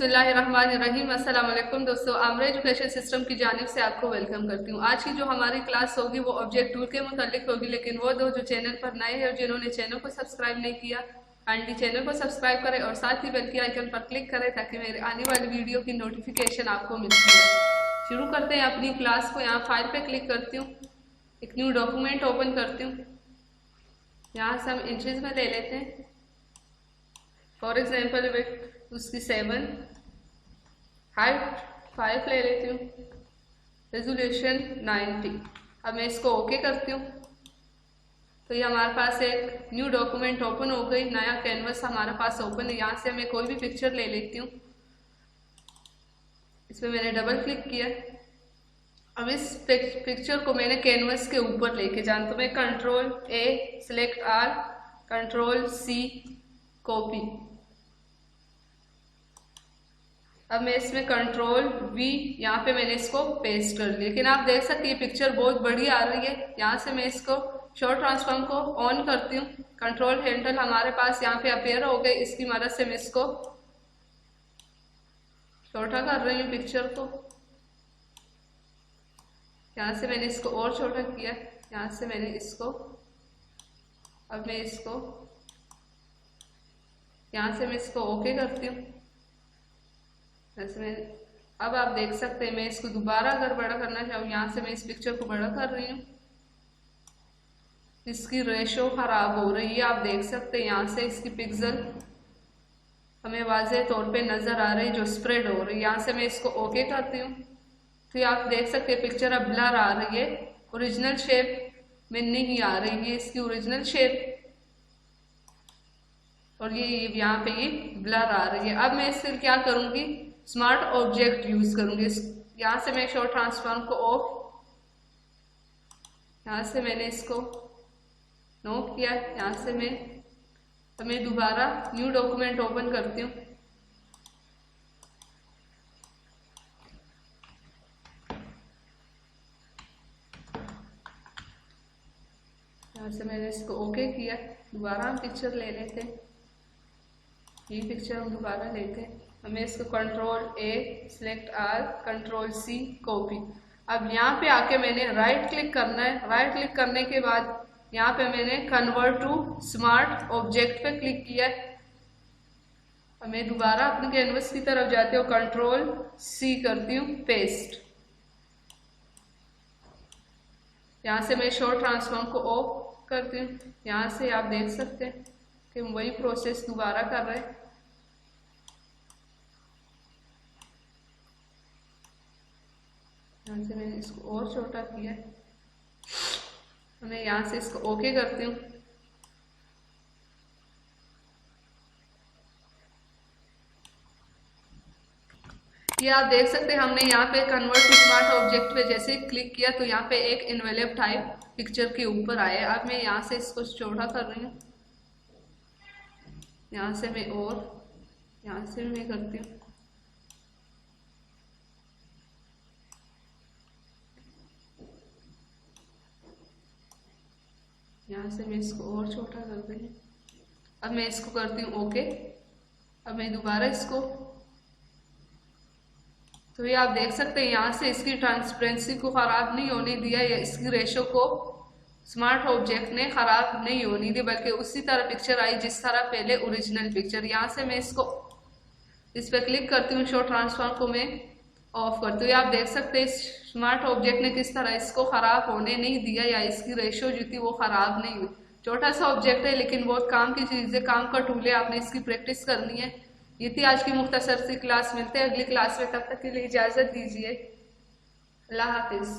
बिस्मिल्लाहिर्रहमानिर्रहीम। अस्सलाम वालेकुम दोस्तों, आमरा एजुकेशन सिस्टम की जानिब से आपको वेलकम करती हूँ। आज की जो हमारी क्लास होगी वो ऑब्जेक्ट टूल के मुतालिक होगी, लेकिन वो दो जो चैनल पर नए हैं और जिन्होंने चैनल को सब्सक्राइब नहीं किया, काइंडली चैनल को सब्सक्राइब करें और साथ ही बेल के आइकन पर क्लिक करें ताकि मेरे आने वाली वीडियो की नोटिफिकेशन आपको मिलती है। शुरू करते हैं अपनी क्लास को। यहाँ फाइल पे क्लिक करती हूँ, एक न्यू डॉक्यूमेंट ओपन करती हूँ। यहाँ से हम इंचेस में ले लेते हैं। फॉर एग्जाम्पल विड्थ उसकी 7, हाइट 5 ले लेती हूँ, रेजोल्यूशन 90। अब मैं इसको ओके करती हूँ तो ये हमारे पास एक न्यू डॉक्यूमेंट ओपन हो गई, नया कैनवस हमारे पास ओपन है। यहाँ से मैं कोई भी पिक्चर ले लेती हूँ, इस पर मैंने डबल क्लिक किया। अब इस पिक्चर को मैंने कैनवस के ऊपर लेके जाना, तो मैं control A, select all, control C, copy. अब मैं इसमें कंट्रोल V, यहाँ पे मैंने इसको पेस्ट कर लिया। लेकिन आप देख सकते हैं पिक्चर बहुत बड़ी आ रही है। यहाँ से मैं इसको शो ट्रांसफॉर्म को ऑन करती हूँ। कंट्रोल हैंडल हमारे पास यहाँ पे अपेयर हो गए, इसकी मदद से मैं इसको छोटा कर रही हूँ पिक्चर को। यहाँ से मैंने इसको और छोटा किया, यहाँ से मैंने इसको, अब मैं इसको यहाँ से मैं इसको ओके करती हूँ। अब आप देख सकते हैं मैं इसको दोबारा अगर बड़ा करना चाहूँ, यहाँ से मैं इस पिक्चर को बड़ा कर रही हूँ। इसकी रेशो खराब हो रही है, आप देख सकते हैं यहाँ से इसकी पिक्सल हमें वाज़ेह तौर पे नज़र आ रही है जो स्प्रेड हो रही है। यहाँ से मैं इसको ओके करती हूँ तो ये आप देख सकते हैं पिक्चर अब ब्लर आ रही है, ओरिजिनल शेप में नहीं आ रही है इसकी ओरिजिनल शेप, और ये यहाँ पे ये ब्लर आ रही है। अब मैं इससे क्या करूँगी, स्मार्ट ऑब्जेक्ट यूज करूंगी। यहाँ से मैं शो ट्रांसफॉर्म को ऑफ, यहाँ से मैंने इसको नो किया। यहाँ से मैं दोबारा न्यू डॉक्यूमेंट ओपन करती हूँ। यहाँ से मैंने इसको ओके किया। दोबारा हम पिक्चर ले लेते हैं, ये पिक्चर हम दोबारा लेते हैं। हमें इसको control A, select all, control C, copy. अब यहाँ पे आके मैंने राइट क्लिक करना है। राइट क्लिक करने के बाद यहाँ पे मैंने कन्वर्ट टू स्मार्ट ऑब्जेक्ट पे क्लिक किया है। अब मैं दोबारा अपने कैनवस की तरफ जाती हूँ, कंट्रोल C करती हूँ, पेस्ट। यहाँ से मैं शो ट्रांसफॉर्म को ऑफ करती हूँ। यहाँ से आप देख सकते हैं कि हम वही प्रोसेस दोबारा कर रहे हैं। यहाँ से मैंने इसको और छोटा किया, मैं यहाँ से इसको ओके करती हूँ। ये आप देख सकते हैं हमने यहाँ पे कन्वर्ट टू स्मार्ट ऑब्जेक्ट पे जैसे क्लिक किया तो यहाँ पे एक एनवेलप टाइप पिक्चर के ऊपर आया। अब मैं यहाँ से इसको छोटा कर रही हूँ, यहाँ से मैं और यहाँ से मैं करती हूँ। यहाँ से मैं इसको और छोटा कर रही हूँ। अब मैं इसको करती हूँ ओके। अब मैं दोबारा इसको, तो ये आप देख सकते हैं यहाँ से इसकी ट्रांसपेरेंसी को ख़राब नहीं होने दिया, या इसकी रेशो को स्मार्ट ऑब्जेक्ट ने ख़राब नहीं होने दी, बल्कि उसी तरह पिक्चर आई जिस तरह पहले ओरिजिनल पिक्चर। यहाँ से मैं इसको इस पर क्लिक करती हूँ, शो ट्रांसफॉर्म को मैं ऑफ करती हूँ। आप देख सकते हैं स्मार्ट ऑब्जेक्ट ने किस तरह इसको ख़राब होने नहीं दिया, या इसकी रेशो जो थी वो ख़राब नहीं हुई। छोटा सा ऑब्जेक्ट है लेकिन बहुत काम की चीज़ है, काम का टूल है, आपने इसकी प्रैक्टिस करनी है। ये थी आज की मुख्तसर सी क्लास। मिलते हैं अगली क्लास में, तब तक के लिए इजाज़त दीजिए। अल्लाह हाफिज़।